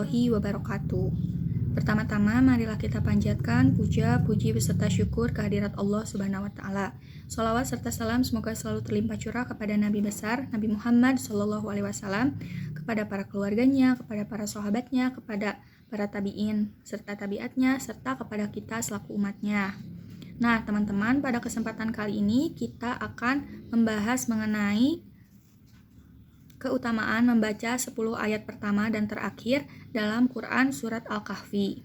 warahmatullahi wabarakatuh. Pertama-tama marilah kita panjatkan puja, puji beserta syukur kehadirat Allah Subhanahu wa taala. Shalawat serta salam semoga selalu terlimpah curah kepada Nabi besar Nabi Muhammad SAW, kepada para keluarganya, kepada para sahabatnya, kepada para tabi'in serta tabiatnya, serta kepada kita selaku umatnya. Nah, teman-teman, pada kesempatan kali ini kita akan membahas mengenai keutamaan membaca 10 ayat pertama dan terakhir dalam Quran Surat Al-Kahfi.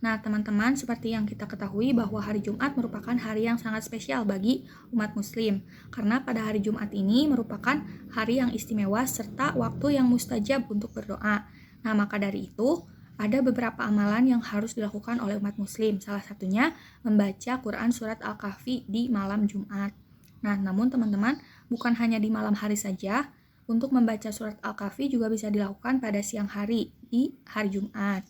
Nah, teman-teman, seperti yang kita ketahui bahwa hari Jumat merupakan hari yang sangat spesial bagi umat muslim. Karena pada hari Jumat ini merupakan hari yang istimewa serta waktu yang mustajab untuk berdoa. Nah, maka dari itu, ada beberapa amalan yang harus dilakukan oleh umat muslim. Salah satunya membaca Quran Surat Al-Kahfi di malam Jumat. Nah, namun teman-teman, bukan hanya di malam hari saja. Untuk membaca surat Al-Kahfi juga bisa dilakukan pada siang hari di hari Jumat.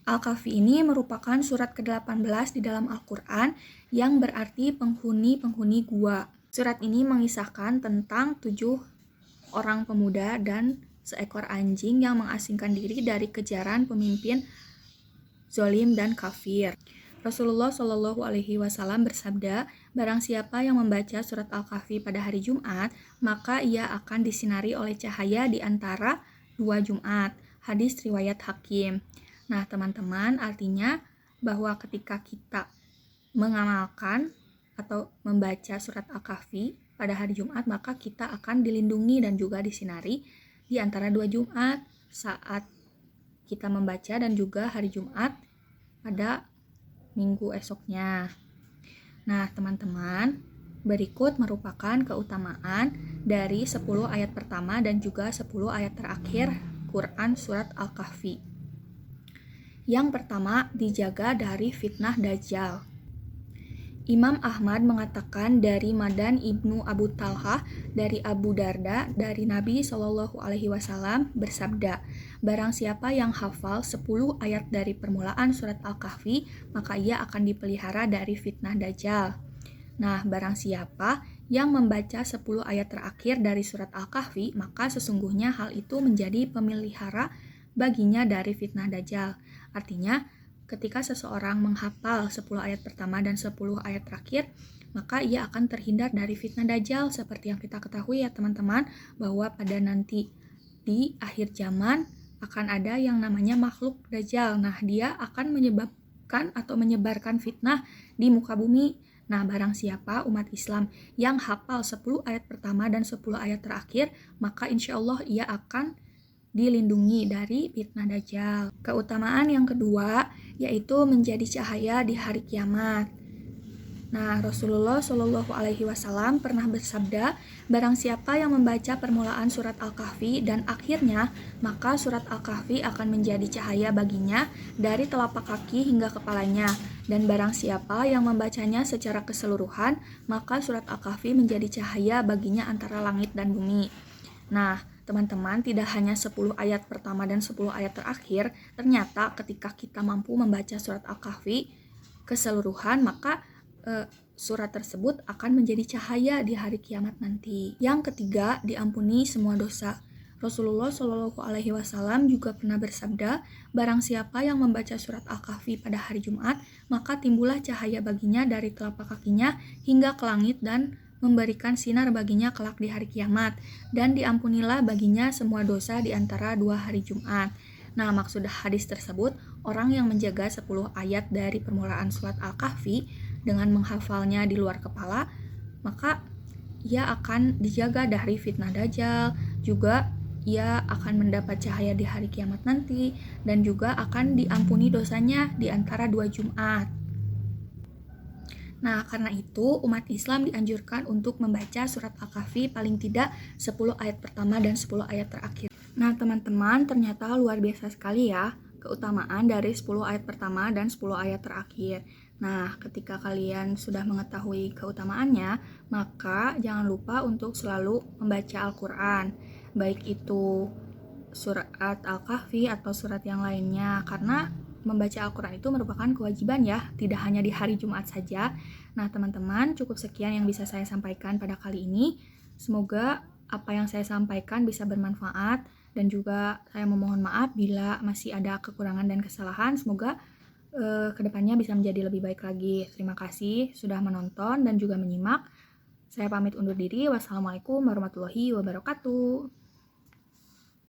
Al-Kahfi ini merupakan surat ke-18 di dalam Al-Quran yang berarti penghuni-penghuni gua. Surat ini mengisahkan tentang 7 orang pemuda dan seekor anjing yang mengasingkan diri dari kejaran pemimpin zalim dan kafir. Rasulullah Shallallahu Alaihi Wasallam bersabda, barang siapa yang membaca surat Al-Kahfi pada hari Jumat, maka ia akan disinari oleh cahaya di antara 2 Jumat. Hadis riwayat Hakim. Nah, teman-teman, artinya bahwa ketika kita mengamalkan atau membaca surat Al-Kahfi pada hari Jumat, maka kita akan dilindungi dan juga disinari di antara 2 Jumat saat kita membaca dan juga hari Jumat pada minggu esoknya. Nah, teman-teman, berikut merupakan keutamaan dari 10 ayat pertama dan juga 10 ayat terakhir Quran Surat Al-Kahfi. Yang pertama, dijaga dari fitnah Dajjal. Imam Ahmad mengatakan dari Madan ibnu Abu Talhah dari Abu Darda dari Nabi Shallallahu Alaihi Wasallam bersabda, barang siapa yang hafal 10 ayat dari permulaan surat Al-Kahfi, maka ia akan dipelihara dari fitnah Dajjal. Nah, barang siapa yang membaca 10 ayat terakhir dari surat Al-Kahfi, maka sesungguhnya hal itu menjadi pemelihara baginya dari fitnah Dajjal. Artinya, ketika seseorang menghafal 10 ayat pertama dan 10 ayat terakhir, maka ia akan terhindar dari fitnah Dajjal. Seperti yang kita ketahui ya teman-teman, bahwa pada nanti di akhir zaman akan ada yang namanya makhluk Dajjal. Nah, dia akan menyebabkan atau menyebarkan fitnah di muka bumi. Nah, barang siapa umat Islam yang hafal 10 ayat pertama dan 10 ayat terakhir, maka insya Allah ia akan dilindungi dari fitnah Dajjal. Keutamaan yang kedua yaitu menjadi cahaya di hari kiamat. Nah, Rasulullah Shallallahu Alaihi Wasallam pernah bersabda, barang siapa yang membaca permulaan surat Al-Kahfi dan akhirnya, maka surat Al-Kahfi akan menjadi cahaya baginya dari telapak kaki hingga kepalanya. Dan barang siapa yang membacanya secara keseluruhan, maka surat Al-Kahfi menjadi cahaya baginya antara langit dan bumi. Nah, teman-teman, tidak hanya 10 ayat pertama dan 10 ayat terakhir, ternyata ketika kita mampu membaca surat Al-Kahfi keseluruhan, maka surat tersebut akan menjadi cahaya di hari kiamat nanti. Yang ketiga, diampuni semua dosa. Rasulullah Shallallahu Alaihi Wasallam juga pernah bersabda, barang siapa yang membaca surat Al-Kahfi pada hari Jumat, maka timbullah cahaya baginya dari telapak kakinya hingga ke langit dan memberikan sinar baginya kelak di hari kiamat, dan diampunilah baginya semua dosa di antara 2 hari Jumat. Nah, maksud hadis tersebut, orang yang menjaga 10 ayat dari permulaan surat Al-Kahfi dengan menghafalnya di luar kepala, maka ia akan dijaga dari fitnah Dajjal, juga ia akan mendapat cahaya di hari kiamat nanti, dan juga akan diampuni dosanya di antara 2 Jumat. Nah, karena itu umat Islam dianjurkan untuk membaca surat Al-Kahfi paling tidak 10 ayat pertama dan 10 ayat terakhir. Nah, teman-teman, ternyata luar biasa sekali ya keutamaan dari 10 ayat pertama dan 10 ayat terakhir. Nah, ketika kalian sudah mengetahui keutamaannya, maka jangan lupa untuk selalu membaca Al-Quran, baik itu surat Al-Kahfi atau surat yang lainnya, karena membaca Al-Quran itu merupakan kewajiban ya, tidak hanya di hari Jumat saja. Nah, teman-teman, cukup sekian yang bisa saya sampaikan pada kali ini. Semoga apa yang saya sampaikan bisa bermanfaat dan juga saya memohon maaf bila masih ada kekurangan dan kesalahan. Semoga kedepannya bisa menjadi lebih baik lagi. Terima kasih sudah menonton dan juga menyimak. Saya pamit undur diri. Wassalamualaikum warahmatullahi wabarakatuh.